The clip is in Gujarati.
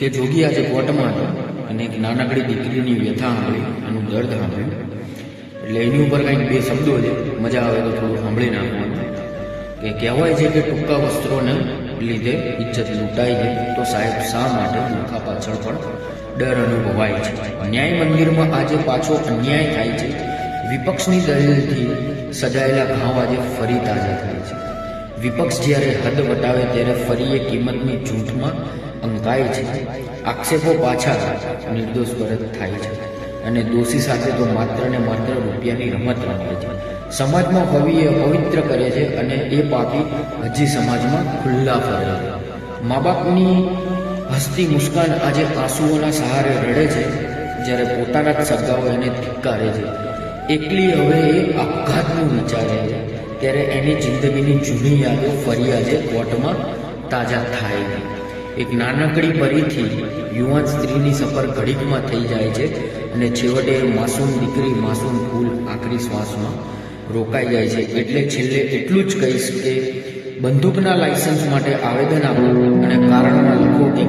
કે જોગી આજે કોર્ટમાં હતો અને એક નાનકડી દીકરીની વ્યથા સાંભળી, એનું દર્દ સાંભળ્યું. એટલે એની ઉપર કંઈક બે શબ્દો છે, મજા આવે તો થોડું સાંભળી નાખવાનું. કે કહેવાય છે કે ટૂંકા વસ્ત્રોને લીધે ઇજ્જત લૂંટાય છે, તો સાહેબ શા માટે મૂર્ખા પાછળ પણ ડર અનુભવાય છે? ન્યાય મંદિરમાં આજે પાછો અન્યાય થાય છે. વિપક્ષની દલીલથી સજાયેલા ઘાવ આજે ફરી તાજા થાય છે. વિપક્ષ જ્યારે હદ વટાવે ત્યારે ફરી એ કિંમતની જૂઠમાં અંકાય છે. આક્ષેપો પાછા નિર્દોષ પરત થાય છે અને દોષી સાથે તો માત્ર ને માત્ર રૂપિયાની રમત રમે છે. સમાજમાં કવિએ અપવિત્ર કરે છે અને એ પાપી હજી સમાજમાં ખુલ્લા ફરે છે. મા બાપની હસતી મુસ્કાન આજે આંસુઓના સહારે રડે છે, જ્યારે પોતાના જ સગાઓ એને ધિક્કારે છે. એકલી હવે એ આપઘાતનું વિચારે છે, ત્યારે એની જિંદગીની જૂની યાદો ફરી આજે કોર્ટમાં તાજા થાય છે. એક નાનકડી પરીથી યુવાન સ્ત્રીની સફર ઘડીકમાં થઈ જાય છે અને છેવટે માસૂમ દીકરી, માસૂમ ફૂલ આખરી શ્વાસમાં રોકાઈ જાય છે. એટલે છેલ્લે એટલું જ કહીશ કે બંદૂકના લાયસન્સ માટે આવેદન આપો અને કારણમાં લખો કે